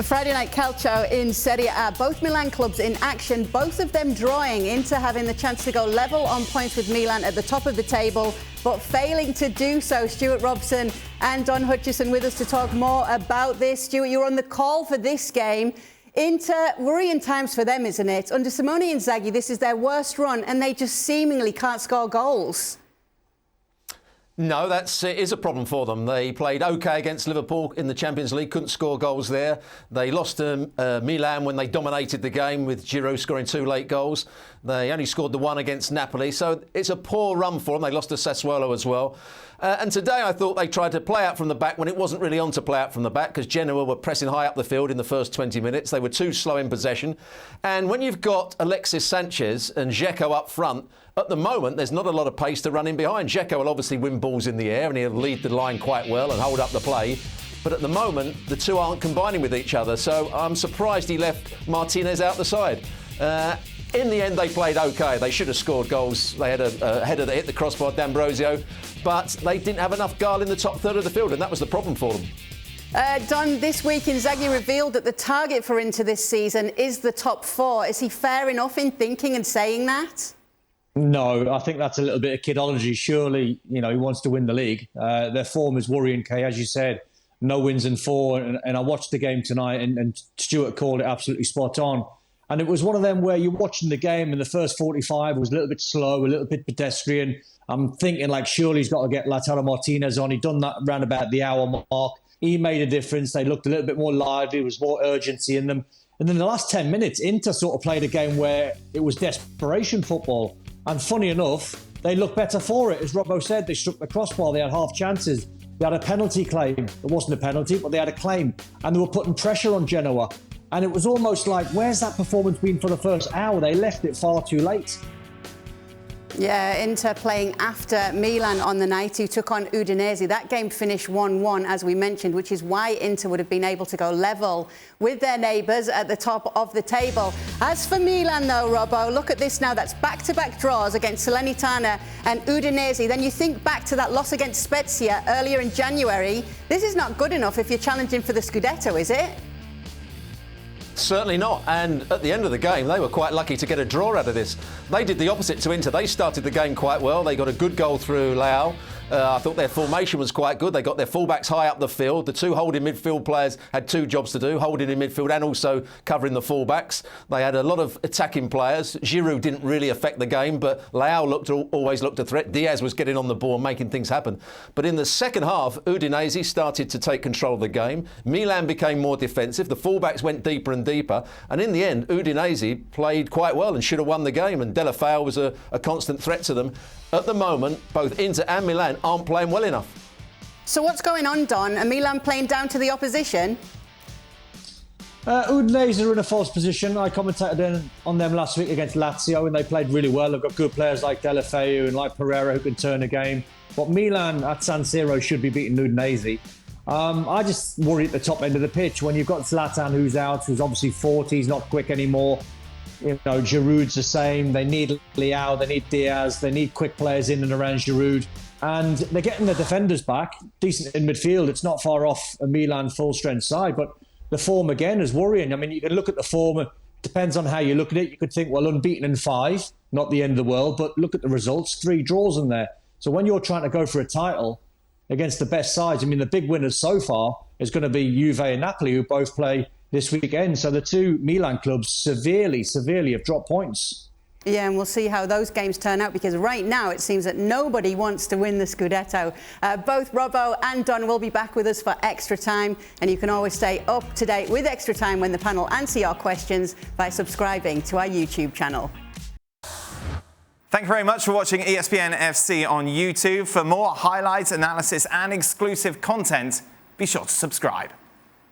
Friday night calcio in Serie A. Both Milan clubs in action, both of them drawing. Inter having the chance to go level on points with Milan at the top of the table, but failing to do so. Stuart Robson and Don Hutchison with us to talk more about this. Stuart, you're on the call for this game. Inter, worrying times for them, isn't it? Under Simone Inzaghi, this is their worst run, and they just seemingly can't score goals. No, it is a problem for them. They played OK against Liverpool in the Champions League, couldn't score goals there. They lost to Milan when they dominated the game with Giroud scoring 2 late goals. They only scored the 1 against Napoli, so it's a poor run for them. They lost to Sassuolo as well. And today I thought they tried to play out from the back when it wasn't really on to play out from the back because Genoa were pressing high up the field in the first 20 minutes. They were too slow in possession. And when you've got Alexis Sanchez and Dzeko up front, at the moment, there's not a lot of pace to run in behind. Dzeko will obviously win balls in the air and he'll lead the line quite well and hold up the play. But at the moment, the two aren't combining with each other. So I'm surprised he left Martinez out the side. In the end, they played OK. They should have scored goals. They had a header that hit the crossbar, D'Ambrosio. But they didn't have enough guile in the top third of the field, and that was the problem for them. Don, this week Inzaghi revealed that the target for Inter this season is the top 4. Is he fair enough in thinking and saying that? No, I think that's a little bit of kidology. Surely, he wants to win the league. Their form is worrying, Kay, as you said. No wins in 4. And I watched the game tonight and Stuart called it absolutely spot on. And it was one of them where you're watching the game and the first 45 was a little bit slow, a little bit pedestrian. I'm thinking surely he's got to get Lautaro Martinez on. He'd done that around about the hour mark. He made a difference. They looked a little bit more lively. There was more urgency in them. And then the last 10 minutes, Inter sort of played a game where it was desperation football. And funny enough, they looked better for it. As Robbo said, they struck the crossbar. They had half chances. They had a penalty claim. It wasn't a penalty, but they had a claim. And they were putting pressure on Genoa. And it was almost like, where's that performance been for the first hour? They left it far too late. Yeah, Inter playing after Milan on the night, who took on Udinese. That game finished 1-1, as we mentioned, which is why Inter would have been able to go level with their neighbours at the top of the table. As for Milan, though, Robbo, look at this now. That's back-to-back draws against Salernitana and Udinese. Then you think back to that loss against Spezia earlier in January. This is not good enough if you're challenging for the Scudetto, is it? Certainly not. And at the end of the game, they were quite lucky to get a draw out of this. They did the opposite to Inter. They started the game quite well. They got a good goal through Leao. I thought their formation was quite good. They got their fullbacks high up the field. The 2 holding midfield players had 2 jobs to do, holding in midfield and also covering the fullbacks. They had a lot of attacking players. Giroud didn't really affect the game, but Leao always looked a threat. Diaz was getting on the ball and making things happen. But in the second half, Udinese started to take control of the game. Milan became more defensive. The fullbacks went deeper and deeper. And in the end, Udinese played quite well and should have won the game. And Delafeu was a constant threat to them. At the moment, both Inter and Milan aren't playing well enough. So what's going on, Don? Are Milan playing down to the opposition? Udinese are in a false position. I commentated on them last week against Lazio and they played really well. They've got good players like Delafeu and like Pereira who can turn a game. But Milan at San Siro should be beating Udinese. I just worry at the top end of the pitch when you've got Zlatan who's out, who's obviously 40, he's not quick anymore. Giroud's the same. They need Leao, they need Diaz, they need quick players in and around Giroud. And they're getting the defenders back, decent in midfield. It's not far off a Milan full-strength side, but the form again is worrying. I mean, you can look at the form, it depends on how you look at it. You could think, well, unbeaten in 5, not the end of the world, but look at the results, 3 draws in there. So when you're trying to go for a title against the best sides, I mean, the big winners so far is going to be Juve and Napoli, who both play this weekend. So the 2 Milan clubs severely have dropped points. Yeah, and we'll see how those games turn out, because right now it seems that nobody wants to win the Scudetto. Both Robbo and Don will be back with us for Extra Time, and you can always stay up to date with Extra Time when the panel answer your questions by subscribing to our YouTube channel. Thank you very much for watching ESPN FC on YouTube. For more highlights, analysis and exclusive content, be sure to subscribe.